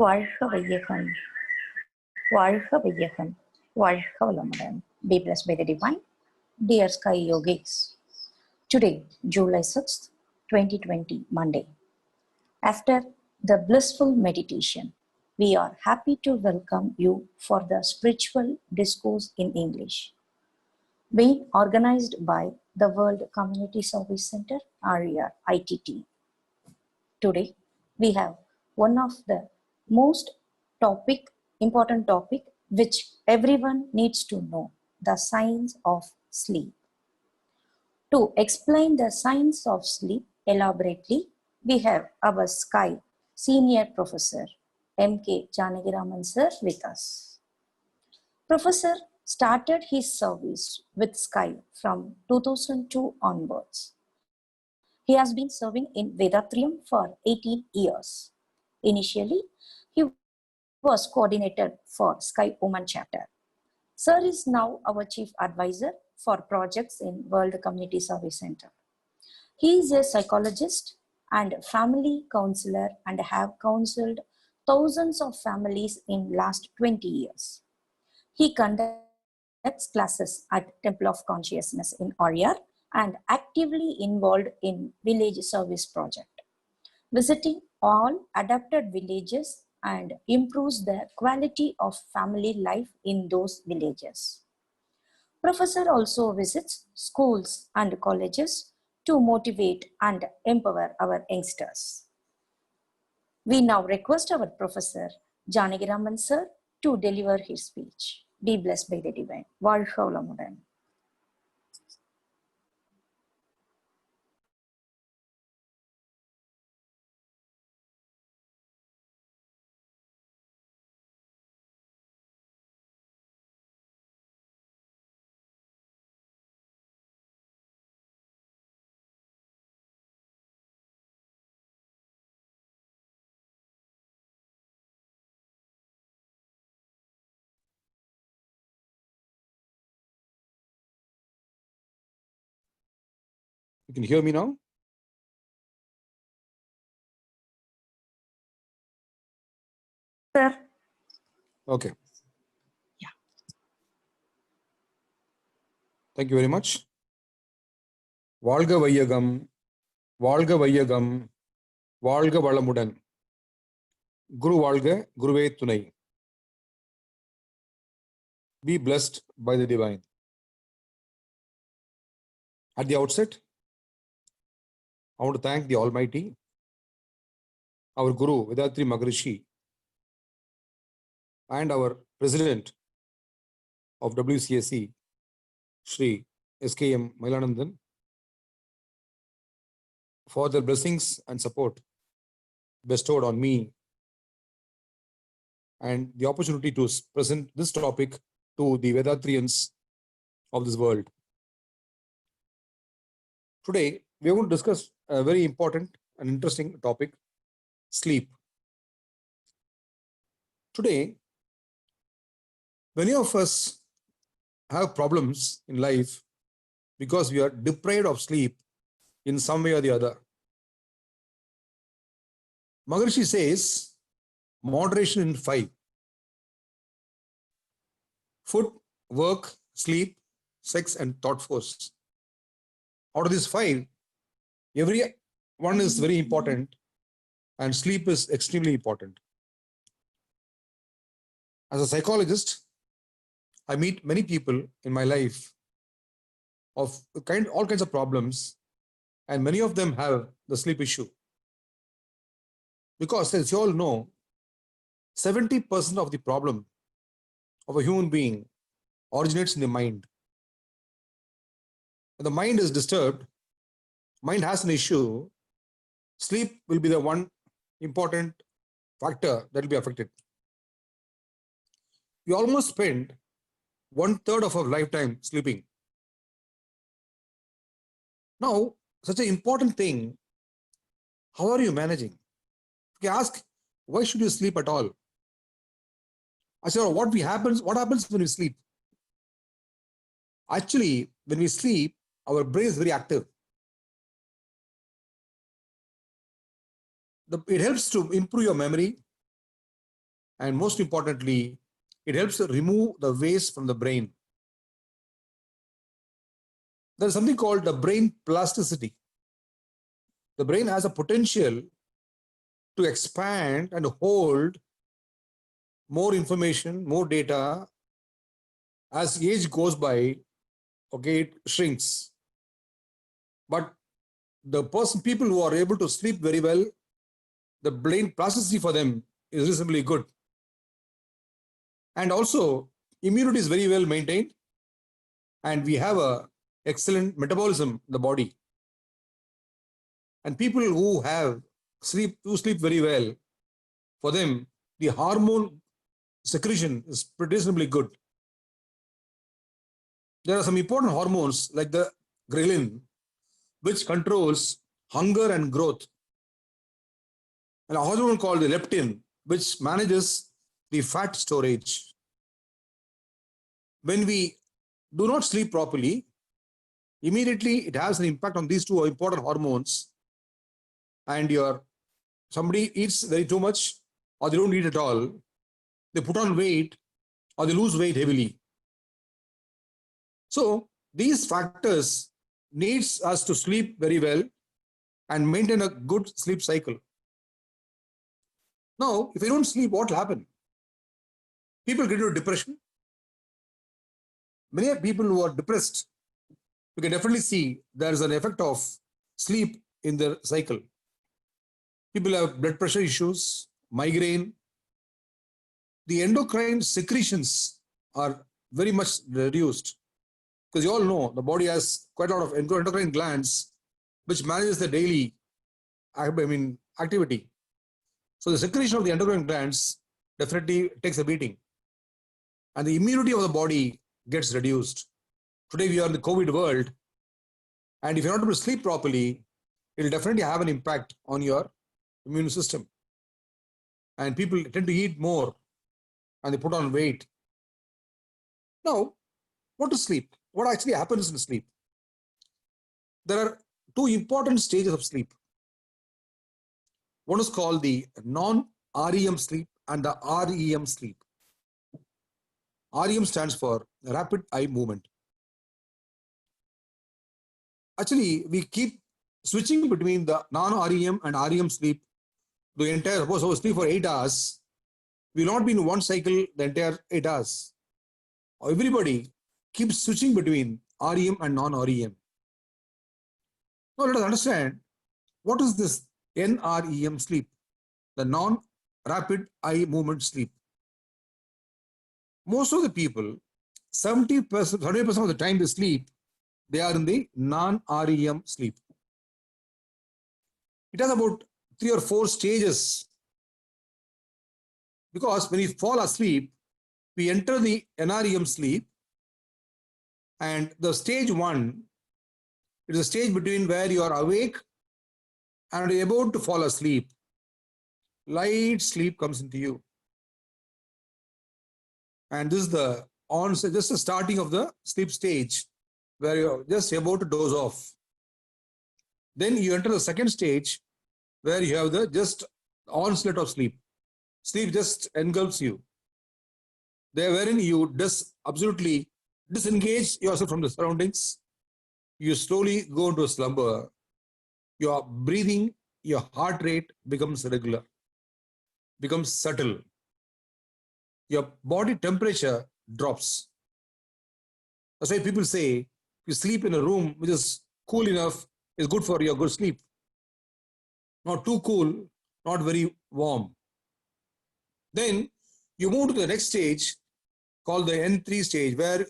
வாழ்க வையகம், வாழ்க வையகம், வாழ்க வளமுடன். Be blessed by the divine. Dear Sky Yogis, today, July 6th, 2020, Monday. After the blissful meditation, we are happy to welcome you for the spiritual discourse in English, being organized by the World Community Service Center, ARIA, ITT. Today, we have one of the most important topic which everyone needs to know, the science of sleep. To explain the science of sleep elaborately, we have our Sky Senior Professor M.K. Janagiraman sir with us. Professor started his service with Sky from 2002 onwards. He has been serving in Vedatrium for 18 years. Initially, he was coordinator for Sky Women Chapter. Sir is now our Chief Advisor for projects in World Community Service Center. He is a psychologist and family counselor and have counseled thousands of families in last 20 years. He conducts classes at Temple of Consciousness in Oriar and actively involved in village service project, visiting all adapted villages and improves the quality of family life in those villages. Professor also visits schools and colleges to motivate and empower our youngsters. We now request our Professor Janagiraman sir to deliver his speech. Be blessed by the divine. வாழ்க வளமுடன். You can hear me now? Sir. Okay. Yeah. Thank you very much. வாழ்க வையகம், வாழ்க வையகம், வாழ்க வளமுடன். குரு வாழ்க, குருவே துணை. Be blessed by the divine. At the outset, I want to thank the Almighty, our Guru Vedatri Maharishi, and our President of WCSC, Shri SKM Mailanandan, for their blessings and support bestowed on me and the opportunity to present this topic to the Vedatrians of this world. Today, we are going to discuss a very important and interesting topic, sleep. Today, many of us have problems in life because we are deprived of sleep in some way or the other. Maharishi says, moderation in 5. Food, work, sleep, sex, and thought force. Out of these 5, every one is very important and sleep is extremely important. As a psychologist, I meet many people in my life of all kinds of problems, and many of them have the sleep issue. Because as you all know, 70% of the problem of a human being originates in the mind. When the mind is disturbed, mind has an issue, sleep will be the one important factor that will be affected. We almost spend 1/3 of our lifetime sleeping. Now, such an important thing, how are you managing? If you ask, why should you sleep at all? I said, what happens when we sleep? Actually, when we sleep, our brain is very active. It helps to improve your memory, And most importantly, it helps to remove the waste from the brain. There's something called the brain plasticity. The brain has a potential to expand and hold more information, more data. As age goes by, okay, it shrinks. But the people who are able to sleep very well, the brain plasticity for them is reasonably good. And also, immunity is very well maintained, and we have a excellent metabolism in the body. And people who sleep very well, for them, the hormone secretion is reasonably good. There are some important hormones like the ghrelin, which controls hunger and growth, and a hormone called the leptin, which manages the fat storage. When we do not sleep properly, immediately it has an impact on these two important hormones, and somebody eats very too much, or they don't eat at all, they put on weight, or they lose weight heavily. So these factors needs us to sleep very well and maintain a good sleep cycle. Now, if you don't sleep, what will happen? People get into depression. Many people who are depressed, you can definitely see there is an effect of sleep in their cycle. People have blood pressure issues, migraine. The endocrine secretions are very much reduced, because you all know the body has quite a lot of endocrine glands which manages the daily activity. So the secretion of the endocrine glands definitely takes a beating, and the immunity of the body gets reduced. Today we are in the COVID world, and if you're not able to sleep properly, it will definitely have an impact on your immune system. And people tend to eat more and they put on weight. Now, what is sleep? What actually happens in sleep? There are two important stages of sleep. One is called the non-REM sleep and the REM sleep. REM stands for rapid eye movement. Actually, we keep switching between the non-REM and REM sleep. The entire, suppose I was sleep for 8 hours, we will not be in one cycle the entire 8 hours. Everybody keeps switching between REM and non-REM. Now let us understand what is this NREM sleep, the non-rapid eye movement sleep. Most of the people, 70% of the time they sleep, they are in the non-REM sleep. It has about 3 or 4 stages, because when we fall asleep, we enter the NREM sleep, and the stage 1 is a stage between where you are awake and about to fall asleep. Light sleep comes into you, and this is the onset, just the starting of the sleep stage where you're just about to doze off. Then you enter the second stage where you have the just onset of sleep. Sleep just engulfs you. There wherein you just absolutely disengage yourself from the surroundings. You slowly go into a slumber. Your breathing, your heart rate becomes regular, becomes subtle. Your body temperature drops. That's why people say, if you sleep in a room which is cool enough, is good for your good sleep. Not too cool, not very warm. Then you move to the next stage called the N3 stage, where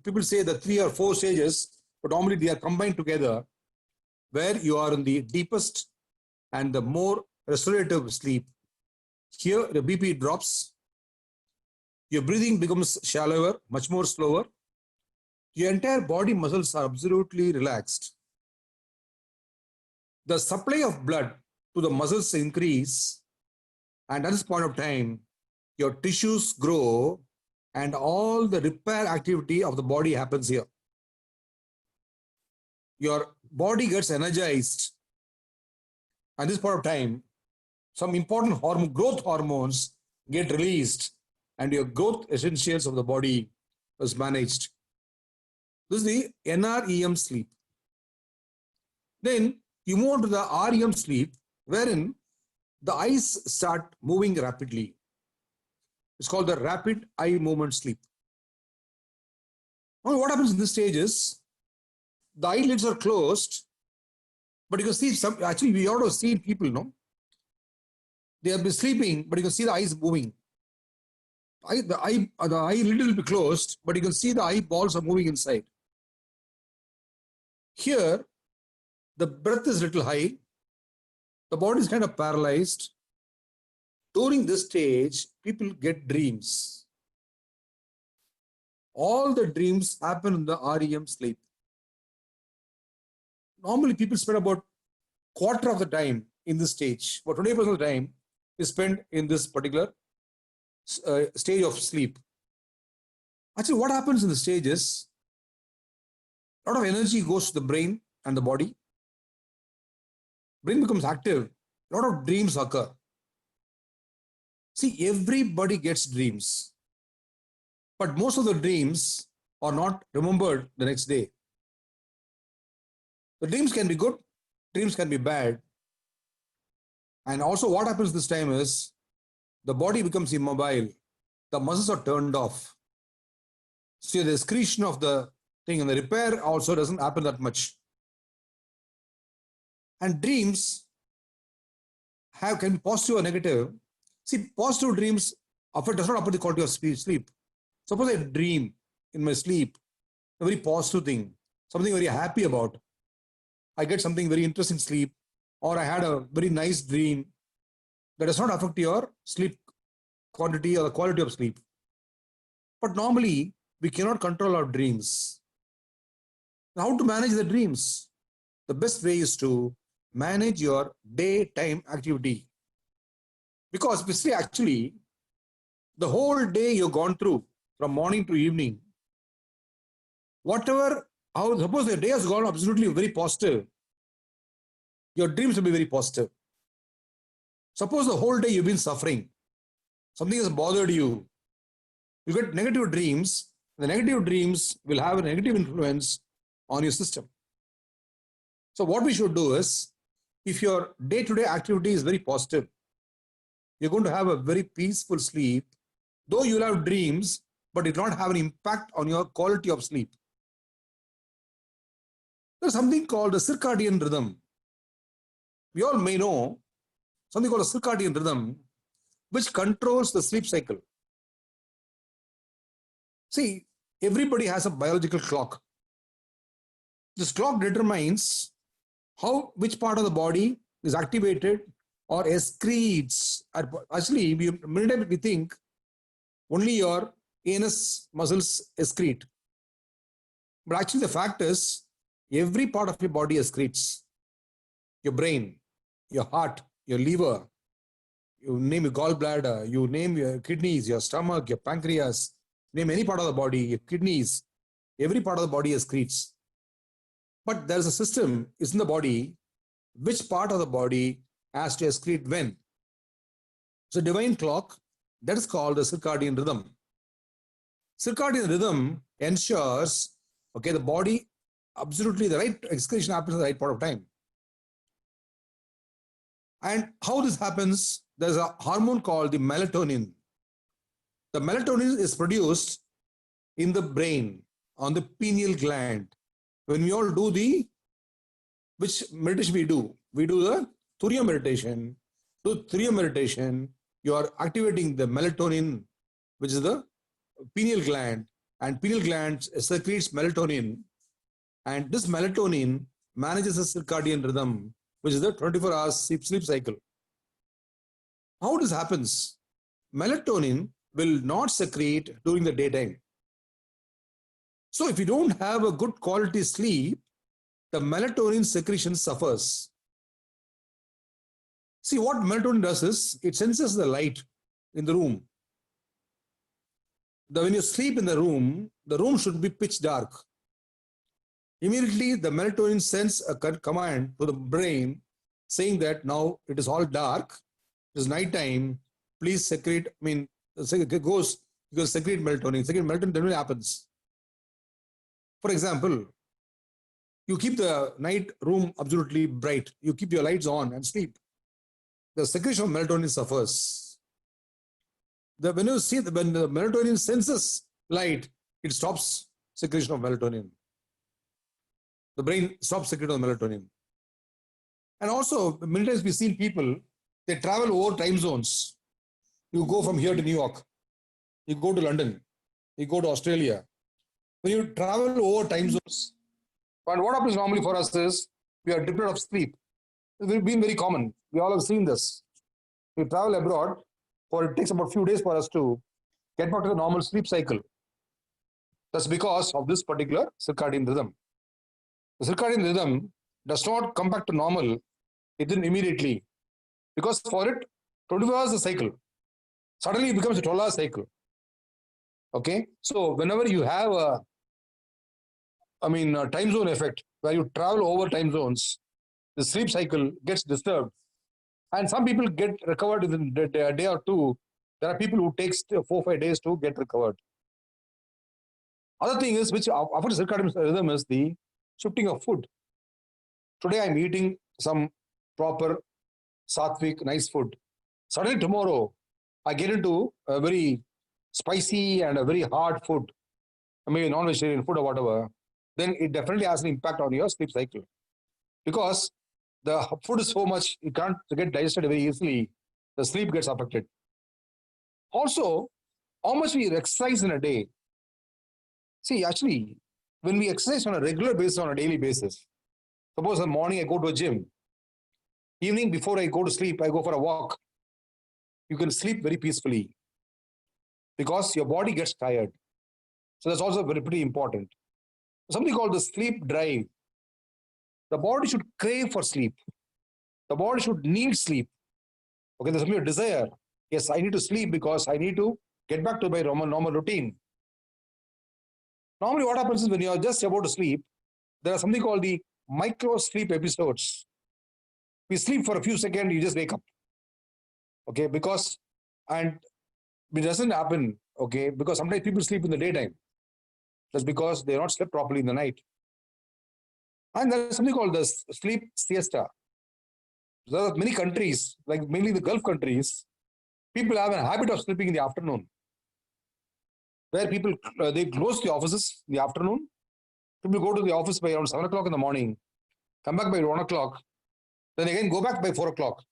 people say the 3 or 4 stages, but normally they are combined together, where you are in the deepest and the more restorative sleep. Here the BP drops, your breathing becomes shallower, much more slower. Your entire body muscles are absolutely relaxed. The supply of blood to the muscles increase, and at this point of time, your tissues grow and all the repair activity of the body happens here. Your body gets energized. At this point of time, some important growth hormones get released and your growth essentials of the body is managed. This is the NREM sleep. Then you move on to the REM sleep, wherein the eyes start moving rapidly. It's called the rapid eye movement sleep. Now, what happens in this stage is the eyelids are closed, but you can see some. Actually, we ought to see people, no? They have been sleeping, but you can see the eyes moving. The eyelid will be closed, but you can see the eyeballs are moving inside. Here, the breath is little high. The body is kind of paralyzed. During this stage, people get dreams. All the dreams happen in the REM sleep. Normally, people spend about quarter of the time in this stage. About 20% of the time is spent in this particular stage of sleep. Actually, what happens in the stage is a lot of energy goes to the brain and the body. Brain becomes active. A lot of dreams occur. See, everybody gets dreams, but most of the dreams are not remembered the next day. The dreams can be good, dreams can be bad. And also what happens this time is the body becomes immobile. The muscles are turned off. So the excretion of the thing and the repair also doesn't happen that much. And dreams can be positive or negative. See, positive dreams does not affect the quality of sleep. Suppose I dream in my sleep a very positive thing, something very happy about. I get something very interesting sleep, or I had a very nice dream. That does not affect your sleep quantity or the quality of sleep. But normally, we cannot control our dreams. How to manage the dreams? The best way is to manage your daytime activity. Because basically, actually, the whole day you've gone through, from morning to evening, suppose the day has gone absolutely very positive, your dreams will be very positive. Suppose the whole day you've been suffering, something has bothered you, you get negative dreams, the negative dreams will have a negative influence on your system. So what we should do is, if your day-to-day activity is very positive, you're going to have a very peaceful sleep, though you'll have dreams, but it will not have an impact on your quality of sleep. There's something called the circadian rhythm. We all may know something called a circadian rhythm, which controls the sleep cycle. See, everybody has a biological clock. This clock determines which part of the body is activated or excretes. Actually, many times we think only your anus muscles excrete. But actually the fact is, every part of your body excretes. Your brain, your heart, your liver, you name your gallbladder, you name your kidneys, your stomach, your pancreas, name any part of the body, your kidneys, every part of the body excretes. But there is a system is in the body, which part of the body has to excrete when. So divine clock, that is called the circadian rhythm. Circadian rhythm ensures, the body, absolutely the right excretion happens at the right part of time. And how this happens, there's a hormone called the melatonin. The melatonin is produced in the brain, on the pineal gland. When we all do which meditation we do? We do the Turiya meditation. Do Turiya meditation, you are activating the melatonin, which is the pineal gland, and pineal gland secretes melatonin. And this melatonin manages the circadian rhythm, which is the 24-hour sleep cycle. How this happens? Melatonin will not secrete during the daytime. So if you don't have a good quality sleep, the melatonin secretion suffers. See, what melatonin does is, it senses the light in the room. When you sleep in the room should be pitch dark. Immediately, the melatonin sends a command to the brain saying that now it is all dark, it is night time, please secrete, goes because secrete melatonin. Secrete melatonin, then what happens? For example, you keep the night room absolutely bright. You keep your lights on and sleep. The secretion of melatonin suffers. When the melatonin senses light, it stops secretion of melatonin. The brain stops secreting melatonin. And also, many times we've seen people, they travel over time zones. You go from here to New York, you go to London, you go to Australia. When you travel over time zones, and what happens normally for us is we are deprived of sleep. It's been very common. We all have seen this. We travel abroad, it takes about a few days for us to get back to the normal sleep cycle. That's because of this particular circadian rhythm. The circadian rhythm does not come back to normal within immediately, because for it, 24 hours is a cycle. Suddenly it becomes a 12-hour cycle. Okay, so whenever you have a time zone effect, where you travel over time zones, the sleep cycle gets disturbed. And some people get recovered within a day or two. There are people who takes 4 or 5 days to get recovered. Other thing is, which affects circadian rhythm, is the shifting of food. Today I'm eating some proper sattvic, nice food. Suddenly tomorrow, I get into a very spicy and a very hard food, maybe non-vegetarian food or whatever, then it definitely has an impact on your sleep cycle. Because the food is so much, it can't get digested very easily, the sleep gets affected. Also, how much we exercise in a day. See, actually, when we exercise on a regular basis, on a daily basis, suppose in the morning I go to a gym, evening before I go to sleep, I go for a walk, you can sleep very peacefully because your body gets tired. So that's also pretty important. Something called the sleep drive. The body should crave for sleep. The body should need sleep. Okay, there's something a desire. Yes, I need to sleep because I need to get back to my normal routine. Normally what happens is when you are just about to sleep, there are something called the micro sleep episodes. We sleep for a few seconds, you just wake up. Okay, and it doesn't happen, okay, because sometimes people sleep in the daytime. That's because they not slept properly in the night. And there's something called the sleep siesta. There are many countries, like mainly the Gulf countries, people have a habit of sleeping in the afternoon. Where people, they close the offices in the afternoon. People go to the office by around 7 o'clock in the morning, come back by 1 o'clock, then again go back by 4 o'clock.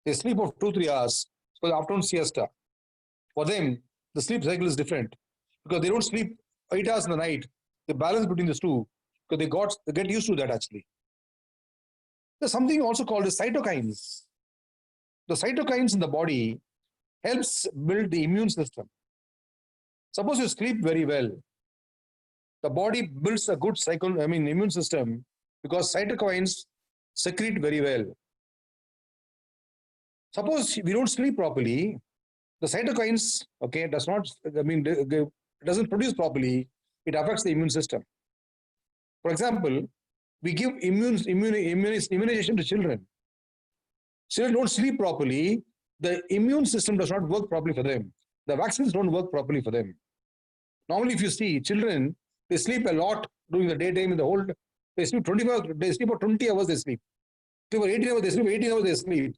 They sleep for 2-3 hours for the afternoon siesta. For them, the sleep cycle is different because they don't sleep 8 hours in the night. They balance between the two because they get used to that actually. There's something also called the cytokines. The cytokines in the body helps build the immune system. Suppose you sleep very well, the body builds a good immune system because cytokines secrete very well. Suppose we don't sleep properly, the cytokines, okay, doesn't produce properly, it affects the immune system. For example, we give immunization to children. Children don't sleep properly, the immune system does not work properly for them. The vaccines don't work properly for them. Normally, if you see children, they sleep a lot during the daytime in the whole, they sleep 20 hours, they sleep. For 18 hours, they sleep, 18 hours, they sleep.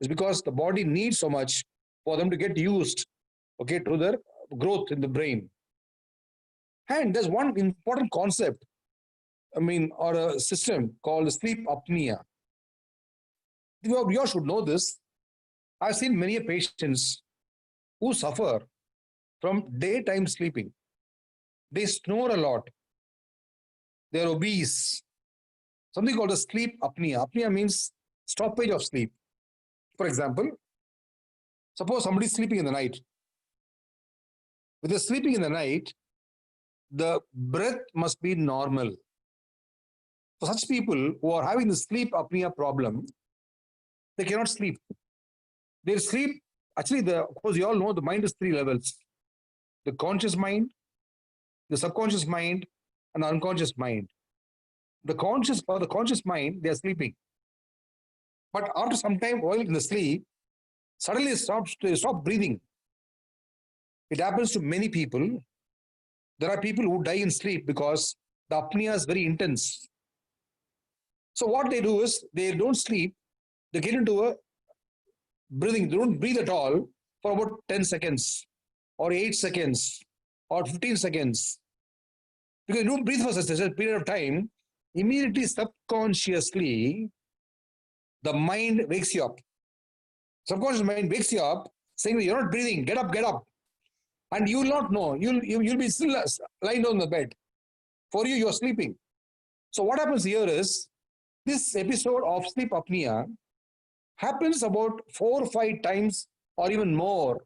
It's because the body needs so much for them to get used, okay, to their growth in the brain. And there's one important concept, or a system called sleep apnea. You all should know this. I've seen many patients who suffer from daytime sleeping. They snore a lot. They're obese. Something called a sleep apnea. Apnea means stoppage of sleep. For example, suppose somebody's sleeping in the night. When they're sleeping in the night, the breath must be normal. For such people who are having the sleep apnea problem, they cannot sleep. They sleep, actually, of course, you all know the mind is 3 levels. The conscious mind, the subconscious mind, and the unconscious mind. The conscious mind, they are sleeping. But after some time, while in the sleep, Suddenly stop breathing. It happens to many people. There are people who die in sleep because the apnea is very intense. So what they do is they don't sleep. They get into a breathing. They don't breathe at all for about 10 seconds or 8 seconds or 15 seconds. Because you don't breathe for such a period of time, immediately subconsciously, the mind wakes you up. Subconscious mind wakes you up saying, you're not breathing, get up, get up. And you will not know. You'll be still lying down on the bed. For you, you're sleeping. So what happens here is, this episode of sleep apnea happens about 4 or 5 times or even more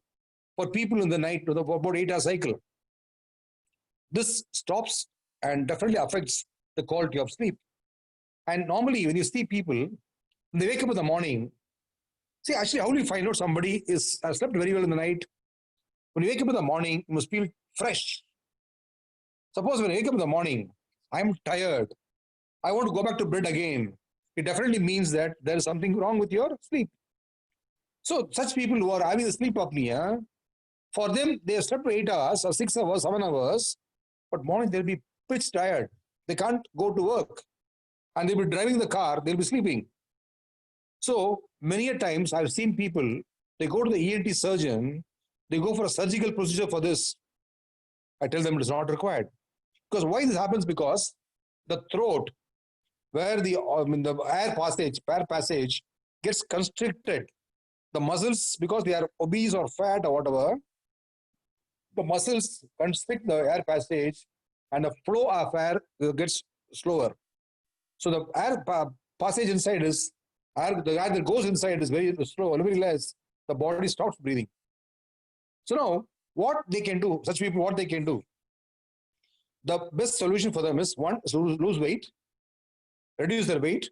for people in the night, to the about 8-hour cycle. This stops and definitely affects the quality of sleep. And normally when you see people, when they wake up in the morning, see, actually, how do you find out somebody has slept very well in the night? When you wake up in the morning, you must feel fresh. Suppose when I wake up in the morning, I'm tired, I want to go back to bed again, it definitely means that there is something wrong with your sleep. So such people who are having the sleep apnea, for them, they have slept for 8 hours or 6 hours, 7 hours, but morning they'll be pitch tired. They can't go to work. And they'll be driving the car, they'll be sleeping. So many a times I've seen people, they go to the ENT surgeon, they go for a surgical procedure for this. I tell them it is not required. Because why this happens? Because the throat, where the air passage gets constricted. The muscles, because they are obese or fat or whatever, the muscles constrict the air passage and the flow of air gets slower. So the air passage inside is, the air that goes inside is very slow, very less. The body stops breathing. So now, what they can do, such people, what they can do? The best solution for them is, one, is lose weight, reduce their weight,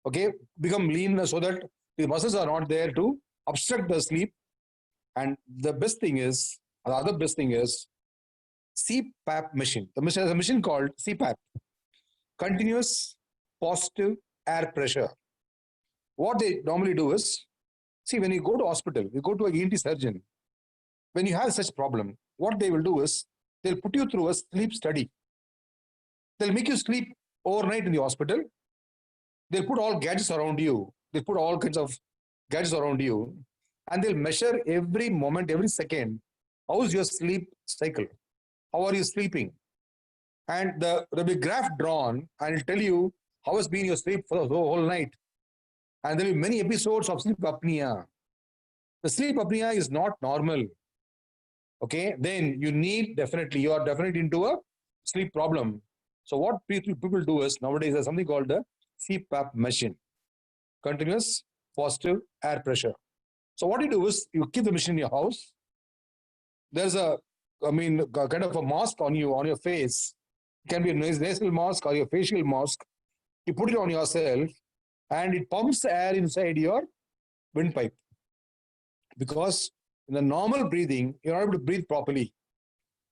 okay, become lean so that the muscles are not there to obstruct the sleep. And the best thing is, the other best thing is CPAP machine. The machine is a machine called CPAP, continuous positive air pressure. What they normally do is, see, when you go to hospital, you go to an ENT surgeon, when you have such problem, what they will do is, they'll put you through a sleep study. They'll make you sleep overnight in the hospital. They'll put all gadgets around you. They'll put all kinds of gadgets around you. And they'll measure every moment, every second, how's your sleep cycle? How are you sleeping? And there'll be a graph drawn and it'll tell you how has been your sleep for the whole night. And there'll be many episodes of sleep apnea. The sleep apnea is not normal. Okay, then you are definitely into a sleep problem. So what people do is, nowadays there's something called the CPAP machine, continuous positive air pressure. So what you do is, you keep the machine in your house. There's kind of a mask on your face. It can be a nasal mask or your facial mask. You put it on yourself and it pumps the air inside your windpipe. Because in the normal breathing, you're not able to breathe properly.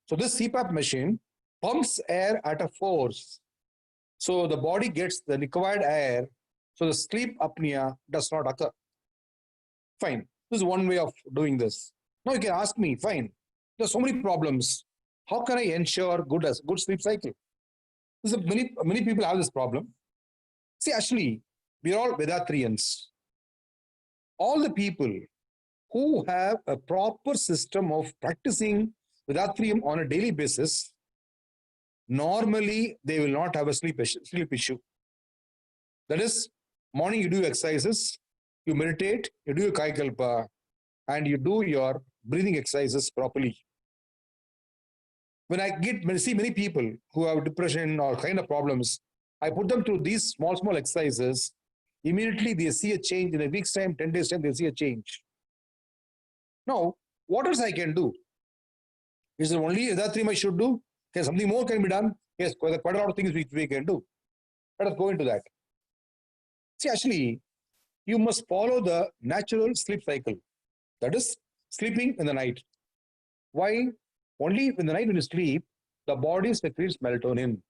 So this CPAP machine pumps air at a force. So the body gets the required air. So the sleep apnea does not occur. Fine. This is one way of doing this. Now you can ask me, fine, there's so many problems. How can I ensure good sleep cycle? Many people have this problem. See, actually, we're all Vedatrians. All the people who have a proper system of practicing Vedatrium on a daily basis, normally they will not have a sleep issue. That is, morning you do exercises, you meditate, you do your Kayakalpa, and you do your breathing exercises properly. When I see many people who have depression or kind of problems, I put them through these small exercises. Immediately they see a change. In a week's time, 10 days' time, they see a change. Now, what else I can do? Is there only that three I should do? Okay, something more can be done? Yes, quite a lot of things which we can do. Let us go into that. See, actually, you must follow the natural sleep cycle. That is, sleeping in the night. Why? Only in the night when you sleep, the body secretes melatonin,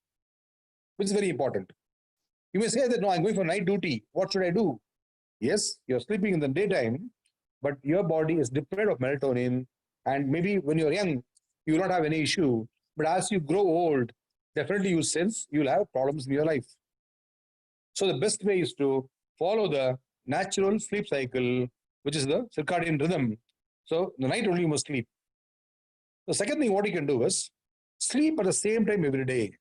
which is very important. You may say that, no, I'm going for night duty. What should I do? Yes, you're sleeping in the daytime. but your body is deprived of melatonin. And maybe when you're young, you will not have any issue. But as you grow old, definitely you sense you'll have problems in your life. So the best way is to follow the natural sleep cycle, which is the circadian rhythm. So the night only you must sleep. The second thing what you can do is sleep at the same time every day.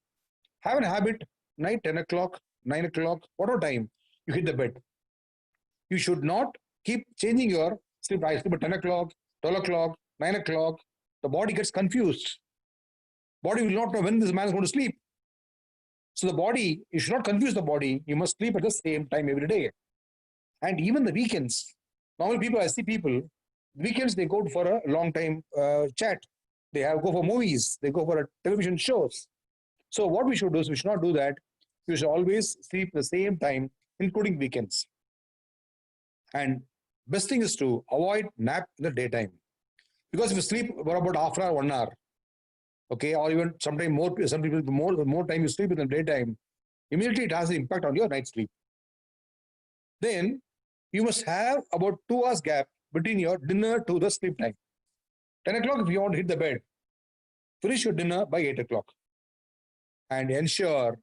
Have a habit, night 10 o'clock, 9 o'clock, whatever time you hit the bed. You should not keep changing your sleep. I sleep at 10 o'clock, 12 o'clock, 9 o'clock. The body gets confused. Body will not know when this man is going to sleep. So the body, you should not confuse the body. You must sleep at the same time every day. And even the weekends. Normally people, I see people, weekends they go for a long time chat. They go for movies. They go for television shows. So what we should do is we should not do that. We should always sleep the same time, including weekends. And best thing is to avoid nap in the daytime. Because if you sleep for about half an hour, 1 hour, okay, or even sometimes more, some people more time you sleep in the daytime, immediately it has an impact on your night sleep. Then you must have about 2 hours gap between your dinner to the sleep time. 10 o'clock if you want to hit the bed, finish your dinner by 8 o'clock. And ensure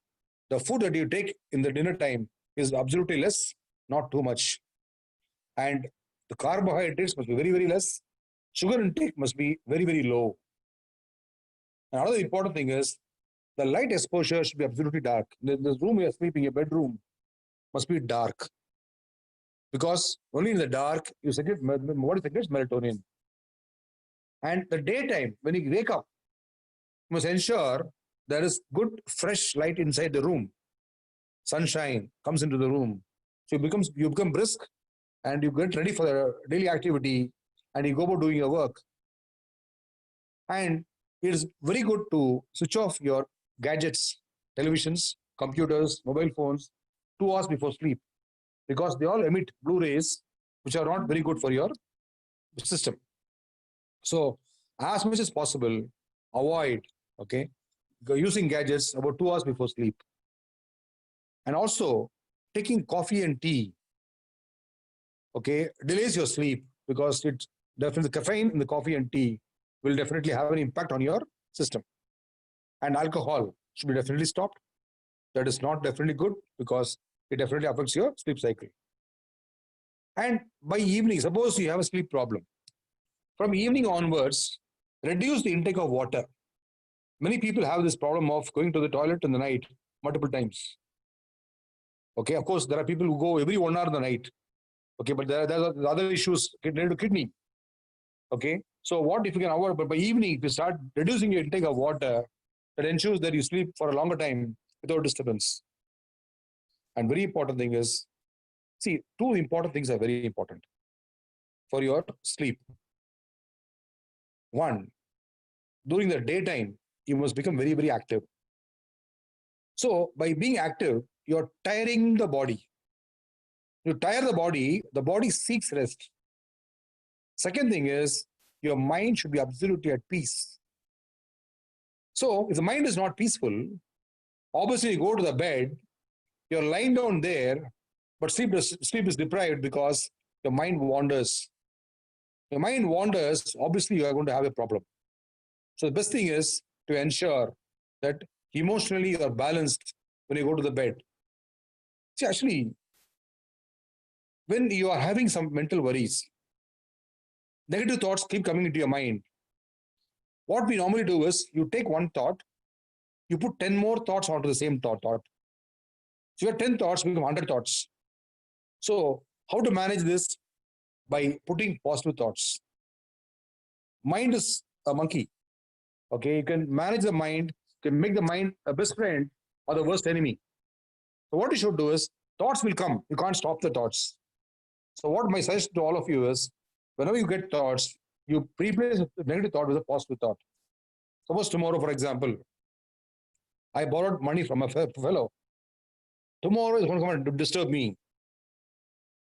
the food that you take in the dinner time is absolutely less, not too much. And the carbohydrates must be very, very less. Sugar intake must be very, very low. Another important thing is the light exposure should be absolutely dark. The room you are sleeping, your bedroom, must be dark. Because only in the dark you secrete what secretes melatonin. And the daytime, when you wake up, you must ensure there is good fresh light inside the room. Sunshine comes into the room. So you become brisk and you get ready for the daily activity and you go about doing your work. And it is very good to switch off your gadgets, televisions, computers, mobile phones 2 hours before sleep, because they all emit blue rays which are not very good for your system. So as much as possible, avoid using gadgets about 2 hours before sleep. And also taking coffee and tea delays your sleep, because it definitely, the caffeine in the coffee and tea will definitely have an impact on your system. And alcohol should be definitely stopped. That is not definitely good, because it definitely affects your sleep cycle. And by evening, suppose you have a sleep problem, from evening onwards, reduce the intake of water. Many people have this problem of going to the toilet in the night multiple times. Okay, of course, there are people who go every 1 hour in the night. Okay, but there are other issues related to kidney. Okay, so what if you can avoid? But by evening, if you start reducing your intake of water, that ensures that you sleep for a longer time without disturbance. And very important thing is, see, 2 important things are very important for your sleep. 1, during the daytime, you must become very, very active. So by being active, you're tiring the body. You tire the body seeks rest. Second thing is, your mind should be absolutely at peace. So if the mind is not peaceful, obviously you go to the bed, you're lying down there, but sleep is deprived because your mind wanders. Your mind wanders, obviously you are going to have a problem. So the best thing is to ensure that emotionally you are balanced when you go to the bed. See, actually, when you are having some mental worries, negative thoughts keep coming into your mind. What we normally do is you take one thought, you put 10 more thoughts onto the same thought. So your 10 thoughts become 100 thoughts. So how to manage this? By putting positive thoughts. Mind is a monkey. Okay, you can manage the mind, you can make the mind a best friend or the worst enemy. So what you should do is, thoughts will come. You can't stop the thoughts. So what my suggestion to all of you is, whenever you get thoughts, you replace the negative thought with a positive thought. Suppose tomorrow, for example, I borrowed money from a fellow. Tomorrow is going to come and disturb me.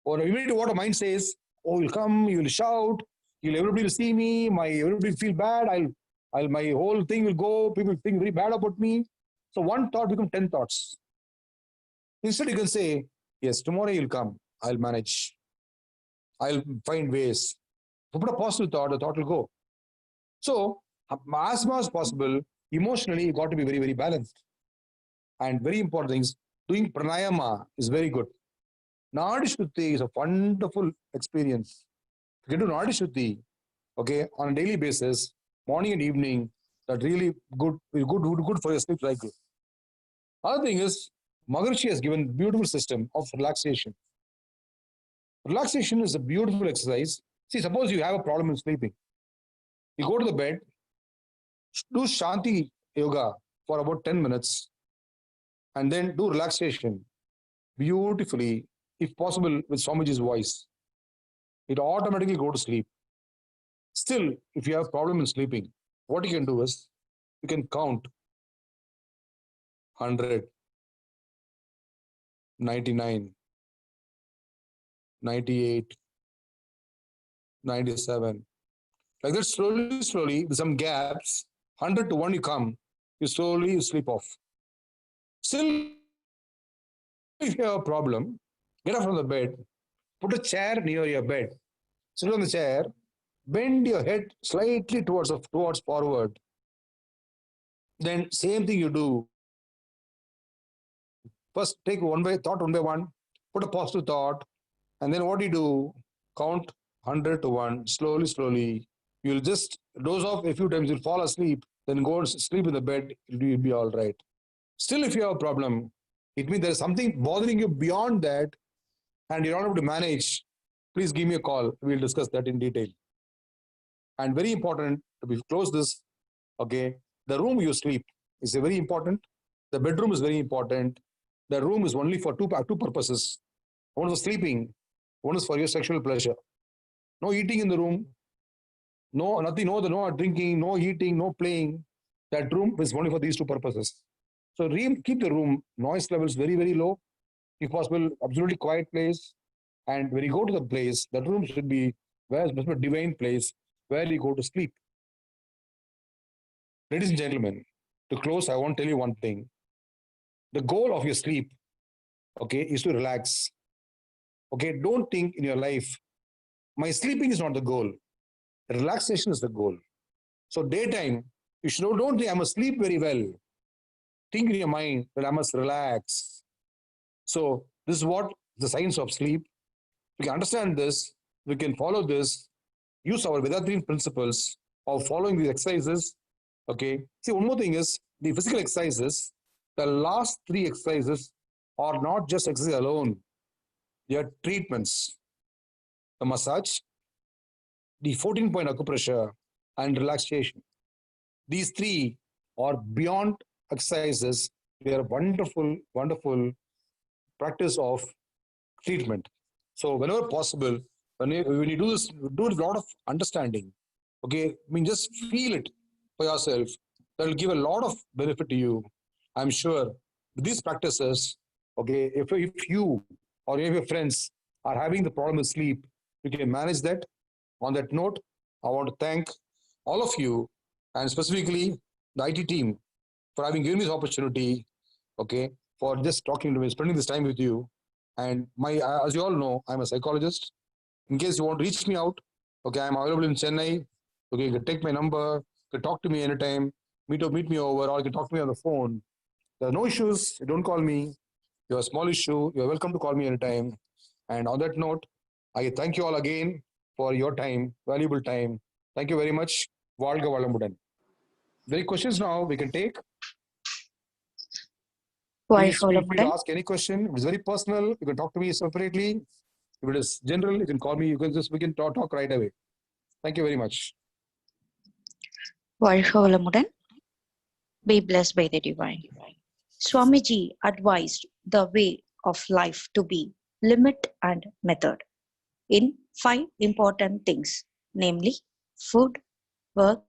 Or immediately what a mind says, oh, you'll come, you'll shout, everybody will see me, everybody will feel bad, my whole thing will go, people think very bad about me. So one thought becomes 10 thoughts. Instead, you can say, yes, tomorrow you'll come, I'll manage. I'll find ways. If you put a positive thought, the thought will go. So, as much as possible, emotionally, you got to be very, very balanced. And very important things, doing pranayama is very good. Nadi Shuddhi is a wonderful experience. You can do Nadi Shuddhi, okay, on a daily basis, morning and evening, that really good for your sleep cycle. Other thing is, Maharishi has given beautiful system of relaxation. Relaxation is a beautiful exercise. See, suppose you have a problem in sleeping. You go to the bed, do Shanti yoga for about 10 minutes, and then do relaxation beautifully, if possible, with Swamiji's voice. It automatically go to sleep. Still, if you have problem in sleeping, what you can do is you can count 100, 99, 98, 97. Like that, slowly, with some gaps, 100 to 1 you come, you sleep off. Still, if you have a problem, get up from the bed, put a chair near your bed, sit on the chair, bend your head slightly towards forward. Then same thing you do. First, take one by one, put a positive thought, and then what do you do? Count 100 to 1, slowly. You'll just doze off a few times, you'll fall asleep, then go and sleep in the bed, you'll be all right. Still, if you have a problem, it means there's something bothering you beyond that, and you're not able to manage. Please give me a call. We'll discuss that in detail. And very important, we close this, okay? The room you sleep is very important. The bedroom is very important. The room is only for two purposes. One is for sleeping, one is for your sexual pleasure. No eating in the room, no nothing, no drinking, no eating, no playing. That room is only for these two purposes. So keep the room noise levels very, very low. If possible, absolutely quiet place. And when you go to the place, that room should be a divine place where you go to sleep. Ladies and gentlemen, to close, I want to tell you one thing. The goal of your sleep, okay, is to relax. Okay, don't think in your life, my sleeping is not the goal. Relaxation is the goal. So daytime, you should don't think I must sleep very well. Think in your mind that I must relax. So this is what the science of sleep. We can understand this, we can follow this, use our Vedantin principles of following these exercises. Okay. See, one more thing is the physical exercises, the last 3 exercises are not just exercise alone. They are treatments. The massage, the 14-point acupressure, and relaxation. These 3 are beyond exercises. They are wonderful practice of treatment. So whenever possible, when you do this, do a lot of understanding. Okay, I mean, just feel it for yourself. That will give a lot of benefit to you. I'm sure with these practices, okay, if you or any of your friends are having the problem with sleep, you can manage that. On that note, I want to thank all of you and specifically the IT team for having given me this opportunity, okay, for just talking to me, spending this time with you. And as you all know, I'm a psychologist. In case you want to reach me out, okay, I'm available in Chennai. Okay, you can take my number, you can talk to me anytime, meet me over, or you can talk to me on the phone. There are no issues. You don't call me. You have a small issue. You're welcome to call me anytime. And on that note, I thank you all again for your time, valuable time. Thank you very much. Valga Valambudan. Very questions now we can take. Please feel free to ask any question. If it's very personal, you can talk to me separately. If it is general, you can call me. We can talk right away. Thank you very much. Valga Be blessed by the divine. Swamiji advised the way of life to be limit and method in 5 important things, namely food, work,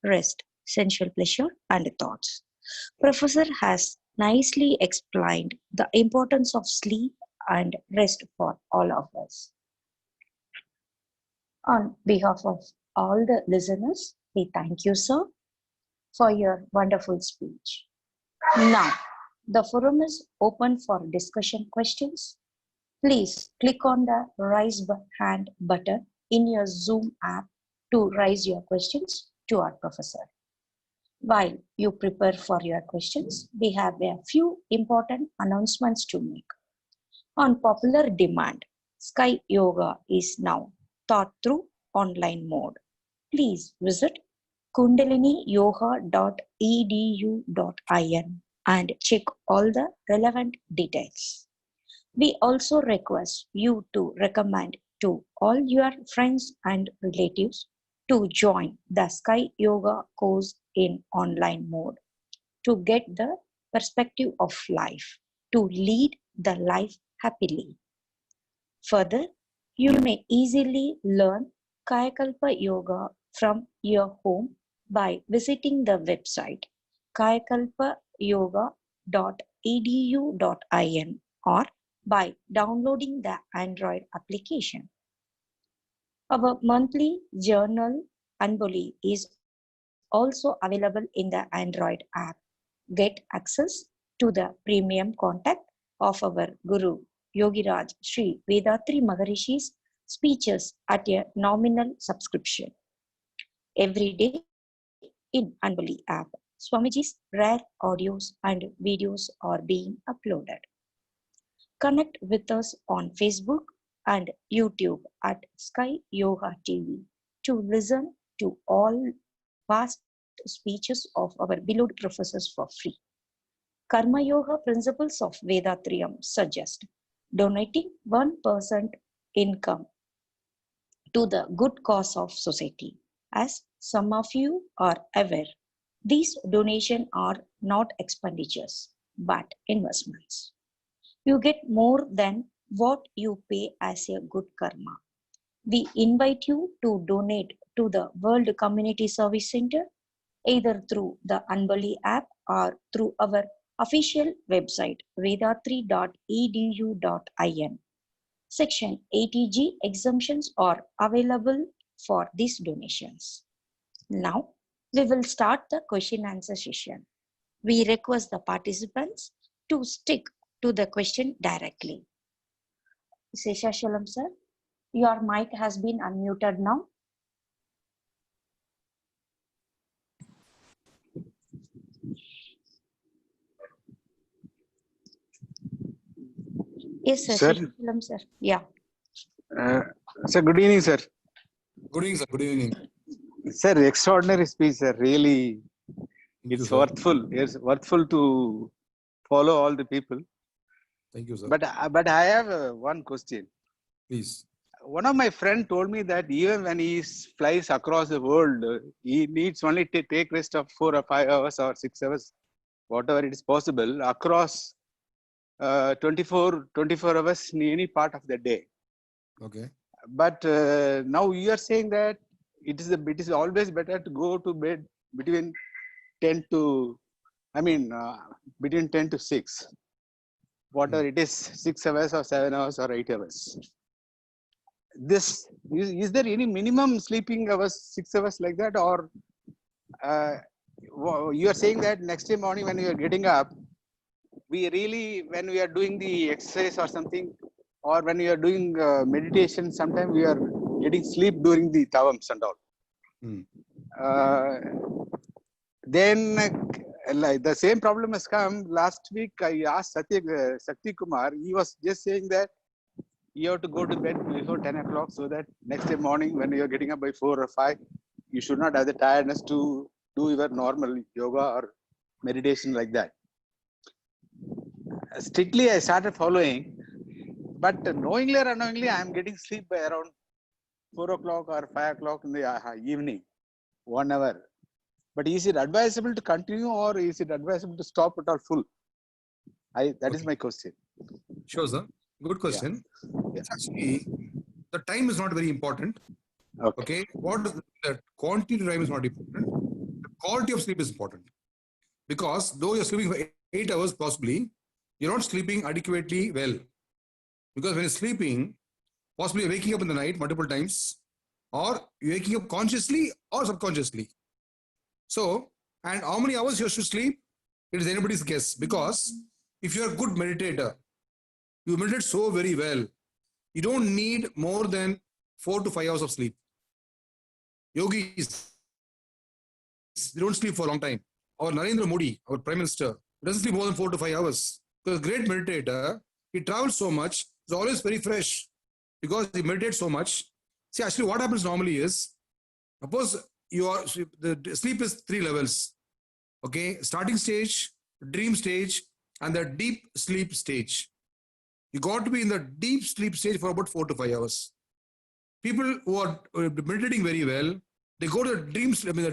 rest, sensual pleasure, and thoughts. Professor has nicely explained the importance of sleep and rest for all of us. On behalf of all the listeners, we thank you, sir, for your wonderful speech. Now, the forum is open for discussion questions. Please click on the raise hand button in your Zoom app to raise your questions to our professor. While you prepare for your questions, we have a few important announcements to make. On popular demand, Sky Yoga is now taught through online mode. Please visit kundaliniyoga.edu.in and check all the relevant details. We also request you to recommend to all your friends and relatives to join the Sky Yoga course in online mode to get the perspective of life, to lead the life happily. Further, you may easily learn Kayakalpa Yoga from your home by visiting the website kayakalpayoga.edu.in or by downloading the Android application. Our monthly journal Anboli is also available in the Android app. Get access to the premium contact of our Guru Yogiraj Sri Vedatri Maharishi's speeches at a nominal subscription. Every day in Anboli app, Swamiji's rare audios and videos are being uploaded. Connect with us on Facebook and YouTube at Sky Yoga TV to listen to all past speeches of our beloved professors for free. Karma Yoga principles of Vedatriyam suggest donating 1% income to the good cause of society. As some of you are aware, these donations are not expenditures but investments. You get more than what you pay as a good karma. We invite you to donate to the World Community Service Center either through the Anbali app or through our official website vedatri.edu.in. Section 80G exemptions are available for these donations. Now, we will start the question answer session. We request the participants to stick to the question directly. Sesha Shalom sir, your mic has been unmuted now. Yes, sir. Sir. Shalom, sir. Yeah. Sir, good evening, sir. Good evening, sir. Good evening. Sir, extraordinary speech, sir. Really, Thank it's you, sir. worthful. It's worthful to follow all the people. Thank you, sir. But I have one question. Please. One of my friend told me that even when he flies across the world, he needs only to take rest of 4 or 5 hours or 6 hours, whatever it is possible, across 24 hours in any part of the day. Okay. But now you are saying that it is always better to go to bed between 10 to, between 10 to 6. Whatever it is, 6 hours or 7 hours or 8 hours. This is there any minimum sleeping hours, 6 hours like that, or you are saying that next day morning when you are getting up, when we are doing the exercise or something, or when we are doing meditation, sometimes we are getting sleep during the tawams and all. Then like the same problem has come. Last week I asked Sakti Kumar. He was just saying that you have to go to bed before 10 o'clock so that next day morning when you are getting up by 4 or 5, you should not have the tiredness to do your normal yoga or meditation like that. Strictly I started following, but knowingly or unknowingly I am getting sleep by around 4 o'clock or 5 o'clock in the evening, 1 hour. But is it advisable to continue or is it advisable to stop it all full? That is my question. Sure, sir. Good question. Yeah. It's actually, the time is not very important. Okay. What is the quantity of time is not important. The quality of sleep is important. Because though you're sleeping for 8 hours, possibly, you're not sleeping adequately well. Because when you're sleeping, possibly you're waking up in the night multiple times, or you're waking up consciously or subconsciously. So, and how many hours you should sleep? It is anybody's guess. Because if you're a good meditator, you meditate so very well, you don't need more than 4 to 5 hours of sleep. Yogis, they don't sleep for a long time. Our Narendra Modi, our Prime Minister, doesn't sleep more than 4 to 5 hours. Because a great meditator, he travels so much, he's always very fresh because he meditates so much. See, actually, what happens normally is, suppose the sleep is 3 levels. Okay, starting stage, dream stage, and the deep sleep stage. You got to be in the deep sleep stage for about 4 to 5 hours. People who are meditating very well, they go to the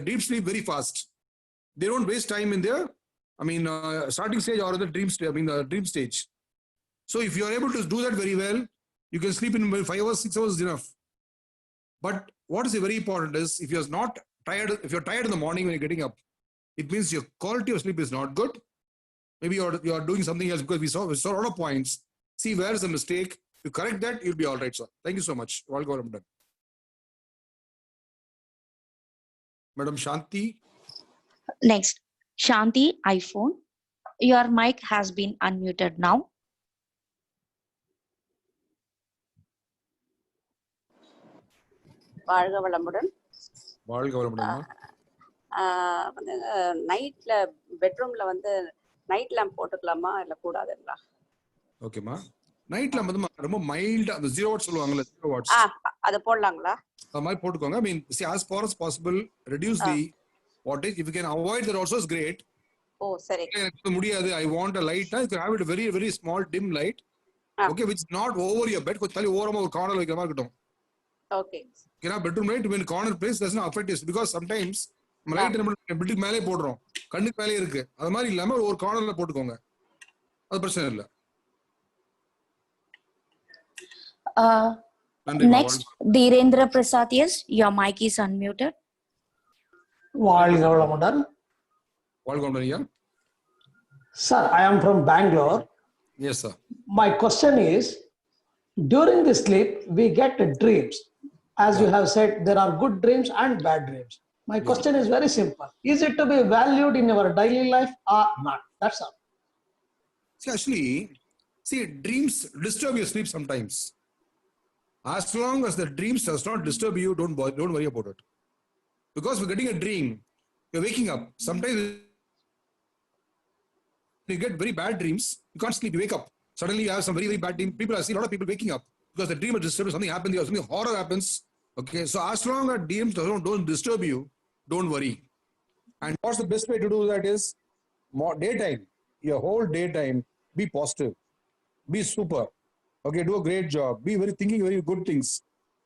deep sleep very fast. They don't waste time in their, starting stage or the dream stage. The dream stage. So if you are able to do that very well, you can sleep in 5 hours, 6 hours is enough. But what is very important is if you're not tired, if you're tired in the morning when you're getting up, it means your quality of sleep is not good. Maybe you're doing something else because we saw a lot of points. See where is the mistake. You correct that, you'll be all right, sir. Thank you so much. All go, I'm done. Madam Shanti. Next, Shanti, iPhone. Your mic has been unmuted now. வாழ்க வளமுடன். வாழ்க வளமுடன். வந்து நைட்ல பெட்ரூம்ல வந்து night lamp போட்டுக்கலாமா இல்ல கூடாதுங்களா? ஓகேமா. நைட் லேம்ப் வந்து ரொம்ப மைல்டா அந்த 0 வாட்ஸ் சொல்லுவாங்கல 0 வாட்ஸ். அது போடலாங்களா? அது மாதிரி போட்டுக்கோங்க. See as far as possible reduce the wattage. If you can avoid that also is great. ஓ சரி. எனக்கு முடியாது I want a light. You can have it very very small dim light. Okay, which is not over your bed. கொஞ்சம் தள்ளி ஓரமா ஒரு கார்னர்ல வைக்கிற மாதிரி இருக்கட்டும். Okay. You know, bedroom light when corner place doesn't affect it because sometimes light நம்ம building மேலே போடுறோம். கண்ணுக்கு மேலே இருக்கு. அது மாதிரி இல்லாம ஒரு கார்னர்ல போட்டுக்கோங்க. அது பிரச்சனை இல்ல. Next, Dhirendra Prasad, yes, your mic is unmuted. வாழ்க வளமுடன். வாழ்க வளமுடன், yeah. Sir, I am from Bangalore. Yes, sir. My question is, during the sleep, we get dreams. As you have said, there are good dreams and bad dreams. My question is very simple. Is it to be valued in our daily life or not? That's all. See, dreams disturb your sleep sometimes. As long as the dreams does not disturb you, don't worry about it. Because we're getting a dream, you're waking up. Sometimes you get very bad dreams, you can't sleep, you wake up. Suddenly you have some very, very bad dreams. I see a lot of people waking up because the dream is disturbed, something happens, something horror happens. Okay, so as long as dreams don't disturb you, don't worry. And what's the best way to do that is daytime, your whole daytime, be positive, be super. Okay, do a great job, be thinking very good things.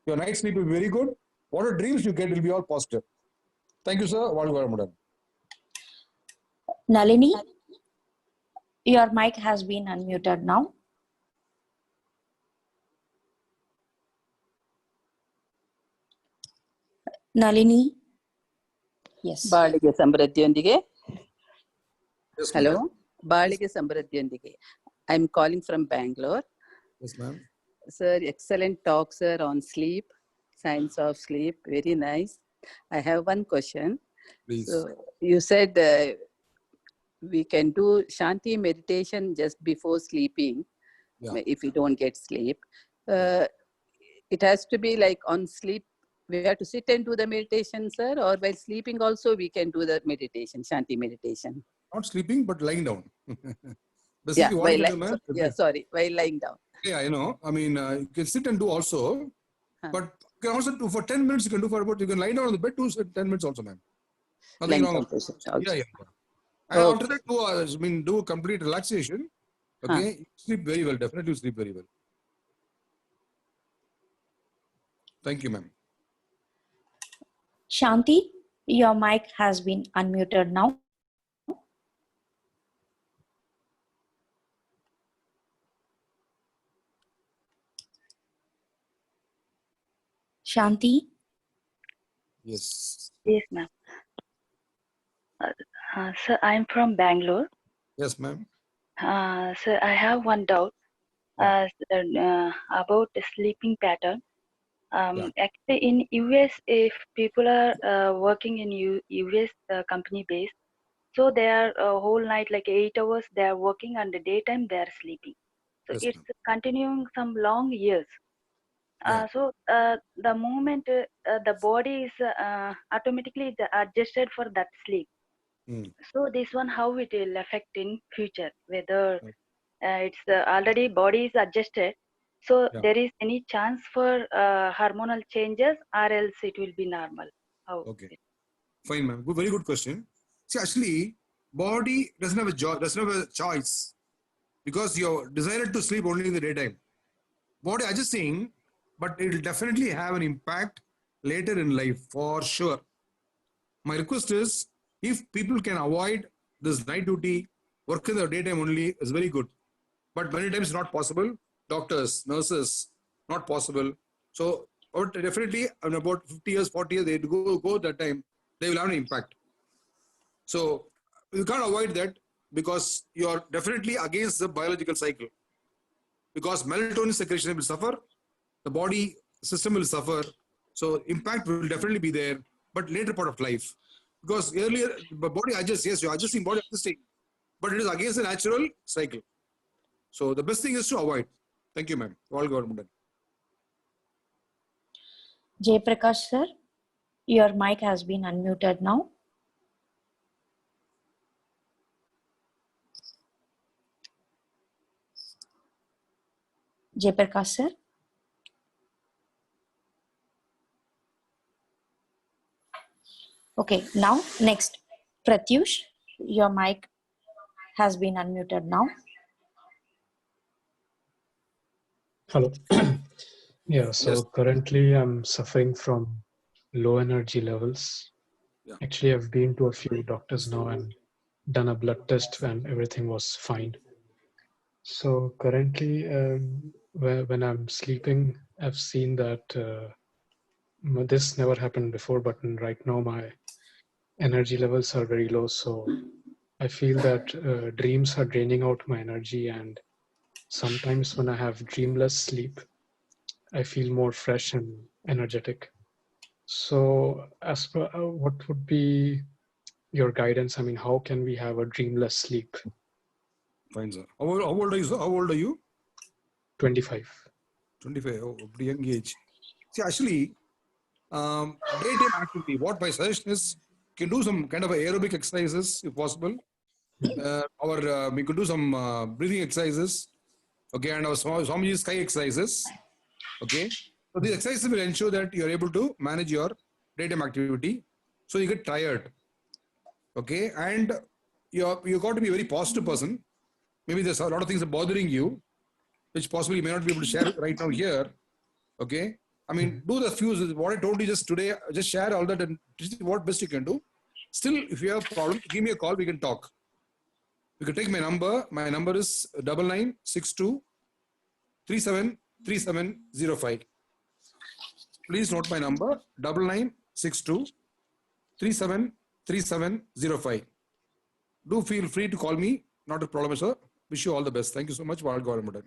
Your night sleep will be very good. Whatever dreams you get will be all positive. Thank you, sir. Nalini, your mic has been unmuted now. Nalini, yes. ಬಾಳಿಗೆ ಸಮೃದ್ಧಿಯೊಂದಿಗೆ. Yes, Hello, ಬಾಳಿಗೆ ಸಮೃದ್ಧಿಯೊಂದಿಗೆ. I'm calling from Bangalore. Yes, ma'am. Sir, excellent talk, sir, on sleep, science of sleep. Very nice. I have one question. Please. So you said we can do Shanti meditation just before sleeping. Yeah. If we don't get sleep. It has to be like on sleep. We have to sit and do the meditation, sir, or while sleeping also we can do the meditation, Shanti meditation. Not sleeping, but lying down. Yeah, sorry, while lying down. Yeah, I know. You can sit and do also, but you can also do for 10 minutes. You can do for about. You can lie down on the bed, do 10 minutes also, ma'am. Nothing wrong. Yeah. And after that, do complete relaxation. Okay, sleep very well. Definitely sleep very well. Thank you, ma'am. Shanti, your mic has been unmuted now. Shanti? Yes. Yes, ma'am. Sir, I'm from Bangalore. Yes, ma'am. Sir, I have one doubt about the sleeping pattern. Actually, in US, if people are working in US company base, so they are whole night, like 8 hours, they are working, and the daytime they are sleeping. So Yes, it's continuing some long years. Yeah. The moment the body is automatically adjusted for that sleep. Hmm. So this one, how it will affect in future, whether Right. it's already body is adjusted, so Yeah. there is any chance for hormonal changes, or else it will be normal? How? Okay. Fine, ma'am. Good, very good question. See, actually, body doesn't have a choice because you're designed to sleep only in the daytime. Body adjusting, but it will definitely have an impact later in life for sure. My request is, if people can avoid this night duty, work in the daytime only is very good. But many times not possible. Doctors, nurses, not possible. So, but definitely in about 50 years, 40 years, they go that time, they will have an impact. So you can't avoid that because you are definitely against the biological cycle. Because melatonin secretion will suffer, the body system will suffer. So impact will definitely be there, but later part of life. Because earlier, the body adjusts, yes, you're adjusting, body adjusting, but it is against the natural cycle. So the best thing is to avoid. Thank you, ma'am. All government. Jay Prakash sir, your mic has been unmuted now. Jay Prakash sir. Okay, now next, Pratyush, your mic has been unmuted now. Hello. Yeah, so Yes. currently I'm suffering from low energy levels. Yeah. Actually, I've been to a few doctors now and done a blood test and everything was fine. So currently, when I'm sleeping, I've seen that this never happened before, but right now my energy levels are very low. So I feel that dreams are draining out my energy, and sometimes when I have dreamless sleep, I feel more fresh and energetic. So, as per what would be your guidance? I mean, how can we have a dreamless sleep? Fine, sir. How old are you, sir? How old are you? 25. 25. Oh, pretty young age. See, actually, daytime activity, what my suggestion is, you can do some kind of aerobic exercises if possible. We could do some breathing exercises. Okay, and our Swamiji sky exercises. Okay, so these exercises will ensure that you are able to manage your daytime activity, so you get tired. Okay, and you got to be a very positive person. Maybe there's a lot of things are bothering you, which possibly you may not be able to share right now here. Okay, I mean, do the few what I told you just today. Just share all that and see what best you can do. Still, if you have a problem, give me a call. We can talk. You can take my number. My number is 9962 373705. Please note my number 9962 373705. Do feel free to call me. Not a problem, sir. Wish you all the best. Thank you so much, World Government.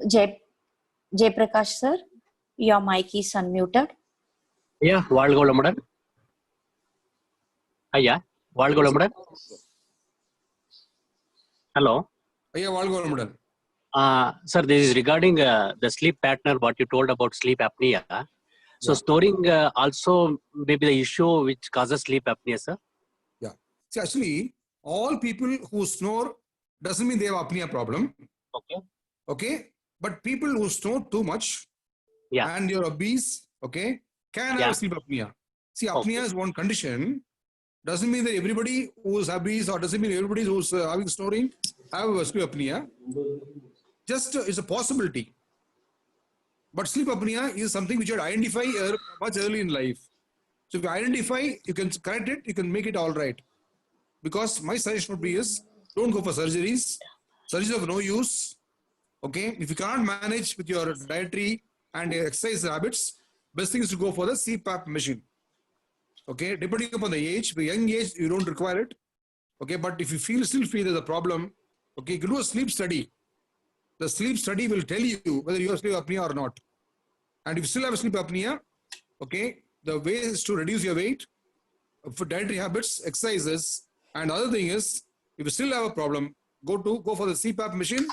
Jay Prakash sir, your mic is unmuted. Yeah, World Government. Yeah, World Government. Hello. Yeah, World Government. Sir, this is regarding the sleep pattern, what you told about sleep apnea. So Yeah. snoring also may be the issue which causes sleep apnea, sir? Yeah. See, actually, all people who snore doesn't mean they have apnea problem. Okay. Okay. But people who snore too much and you're obese, okay, can have sleep apnea. See, apnea is one condition. Doesn't mean that everybody who's obese or doesn't mean everybody who's having snoring have sleep apnea. Just it's a possibility. But sleep apnea is something which you identify much early in life. So if you identify, you can correct it, you can make it all right. Because my suggestion would be is, don't go for surgeries. Surgeries of no use. Okay, if you can't manage with your dietary and exercise habits, best thing is to go for the CPAP machine. Okay, depending upon the age, for young age, you don't require it. Okay, but if you still feel there's a problem, okay, you can do a sleep study. The sleep study will tell you whether you have sleep apnea or not. And if you still have sleep apnea, okay, the way is to reduce your weight, for dietary habits, exercises, and other thing is, if you still have a problem, go for the CPAP machine,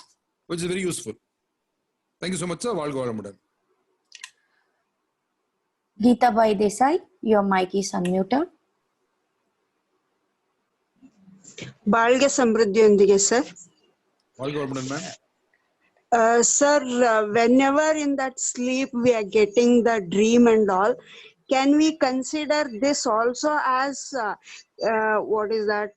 which is very useful. Thank you so much, sir. வாழ்க வளமுடன். Geeta Bai Desai, your mic is unmuted. ಬಾಳ್ಗೆ ಸಮೃದ್ಧಿಯೊಂದಿಗೆ sir. வாழ்க வளமுடன், ma'am. Sir, whenever in that sleep we are getting the dream and all, can we consider this also as what is that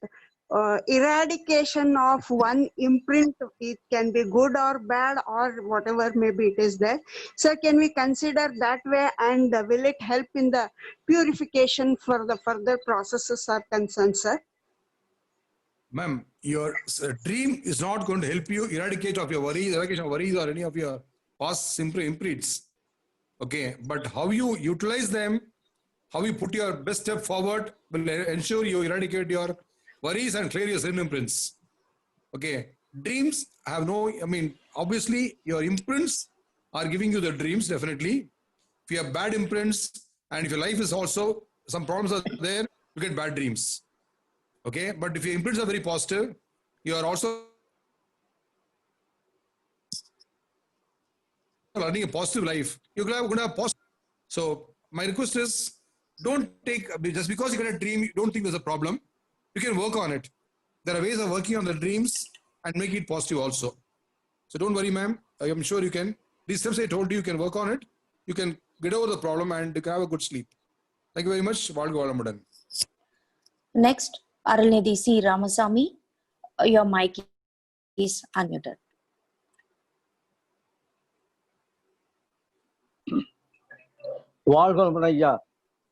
eradication of one imprint? It can be good or bad or whatever maybe it is there. So can we consider that way, and will it help in the purification for the further processes are concerned, sir? Ma'am, your dream is not going to help you eradicate of your worries, eradication of worries or any of your past imprints. Okay, but how you utilize them, how you put your best step forward will ensure you eradicate your worries and clear your sin imprints. Okay, dreams have no, obviously your imprints are giving you the dreams, definitely. If you have bad imprints and if your life is also, some problems are there, you get bad dreams. Okay, but if your imprints are very positive, you are also learning a positive life. You're going to have positive. So my request is, don't take, just because you get a dream, don't think there's a problem. You can work on it. There are ways of working on the dreams and make it positive also. So don't worry, ma'am. I am sure you can. These steps I told you, you can work on it. You can get over the problem and you can have a good sleep. Thank you very much. வாழ்க வளமுடன். Next, Arulnidhi C. Ramasamy, your mic is unmuted. வாழ்க வளமுடன் ஐயா.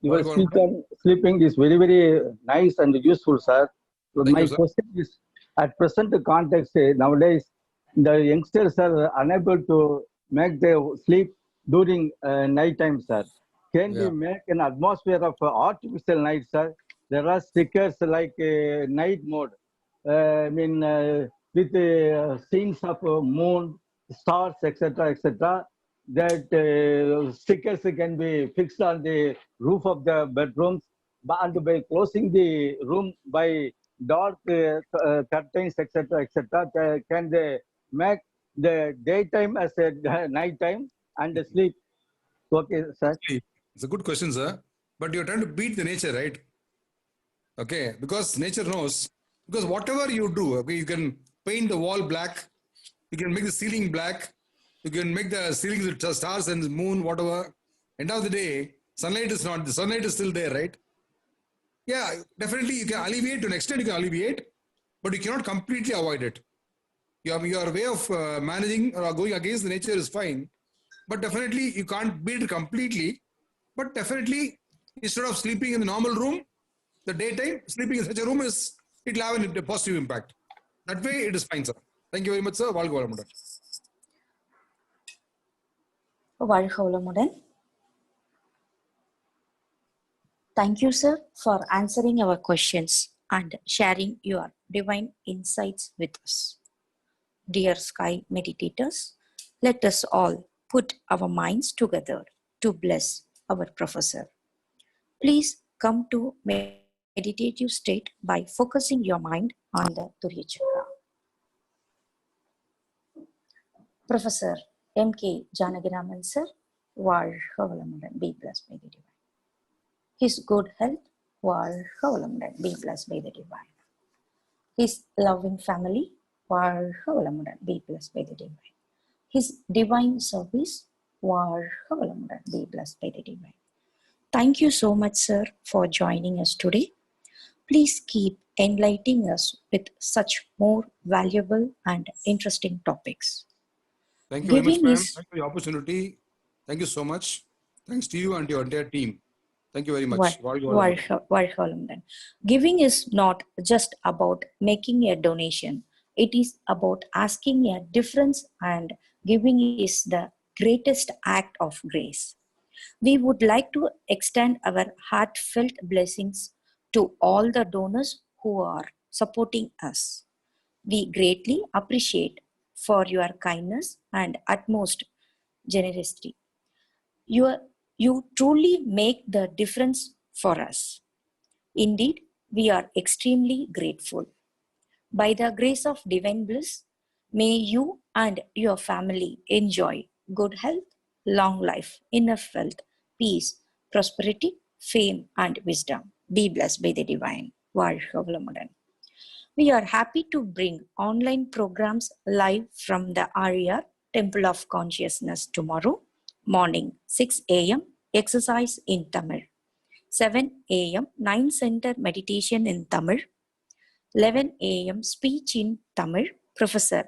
Your வாழ்க speech வளமுடன். on sleeping is very, very nice and useful, sir. So Thank my you, sir. question is, at present context, nowadays, the youngsters are unable to make their sleep during night time, sir. Can we Yeah. make an atmosphere of artificial night, sir? There are stickers like night mode, with scenes of moon, stars, etc., etc. That stickers can be fixed on the roof of the bedrooms, and by closing the room by dark curtains, etc., etc., can they make the daytime as a night time and sleep? Okay, sir. It's a good question, sir. But you're trying to beat the nature, right? Okay, because nature knows. Because whatever you do, okay, you can paint the wall black, you can make the ceiling black, you can make the ceiling with stars and the moon, whatever. End of the day, sunlight is not, the sunlight is still there, right? Yeah, definitely you can alleviate, to an extent you can alleviate, but you cannot completely avoid it. Your way of managing or going against the nature is fine, but definitely you can't beat it completely. But definitely, instead of sleeping in the normal room, the daytime, sleeping in such a room it will have a positive impact. That way, it is fine, sir. Thank you very much, sir. வாழ்க வளமுடன். வாழ்க வளமுடன். Thank you, sir, for answering our questions and sharing your divine insights with us. Dear Sky meditators, let us all put our minds together to bless our professor. Please come to meditative state by focusing your mind on the Turiya Chakra. Professor M.K. Janagiraman, sir, வாழ்க வளமுடன். Be blessed by the divine. His good health, வாழ்க வளமுடன். Be blessed by the divine. His loving family, வாழ்க வளமுடன். Be blessed by the divine. His divine service, வாழ்க வளமுடன். Be blessed by the divine. Thank you so much, sir, for joining us today. Please keep enlightening us with such more valuable and interesting topics. Thank you very much, Giving ma'am. is- Thanks for the opportunity. Thank you so much. Thanks to you and your entire team. Thank you very much. வாழ்க வளமுடன். வாழ்க வளமுடன். Giving is not just about making a donation. It is about asking a difference, and giving is the greatest act of grace. We would like to extend our heartfelt blessings to all the donors who are supporting us. We greatly appreciate for your kindness and utmost generosity. You truly make the difference for us. Indeed, we are extremely grateful. By the grace of divine bliss, may you and your family enjoy good health, long life, enough wealth, peace, prosperity, fame, and wisdom. Be blessed by the divine. வாழ்க வளமுடன். We are happy to bring online programs live from the RER Temple of Consciousness tomorrow morning 6 a.m. exercise in Tamil, 7 a.m. 9 center meditation in Tamil, 11 a.m. speech in Tamil, Professor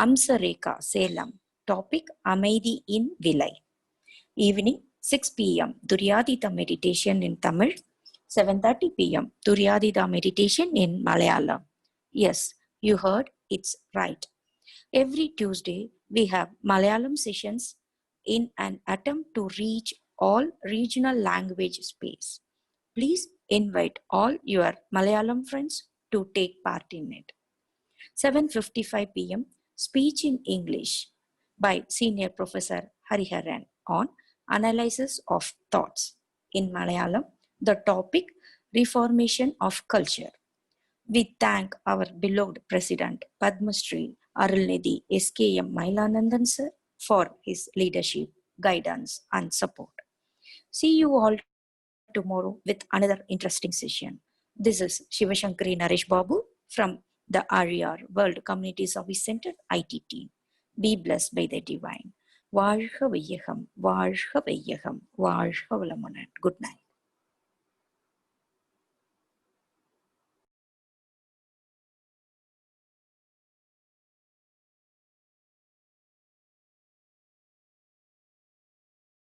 Amsareka Selam, topic Amaidi in Vilai. Evening 6 p.m. Duryadita meditation in Tamil, 7:30 p.m. Duryadita meditation in Malayalam. Yes, you heard it's right. Every Tuesday, we have Malayalam sessions in an attempt to reach all regional language space. Please invite all your Malayalam friends to take part in it. 7:55 p.m. Speech in English by Senior Professor Hariharan on Analysis of Thoughts. In Malayalam, the topic Reformation of Culture. We thank our beloved President Padma Shri Arulnidhi S.K.M. Mailanandan sir for his leadership, guidance and support. See you all tomorrow with another interesting session. This is Shivashankari Naresh Babu from the RER World Community Service Center IT team. Be blessed by the divine. வாழ்க வையகம், வாழ்க வையகம், வாழ்க வளமுடன். Good night.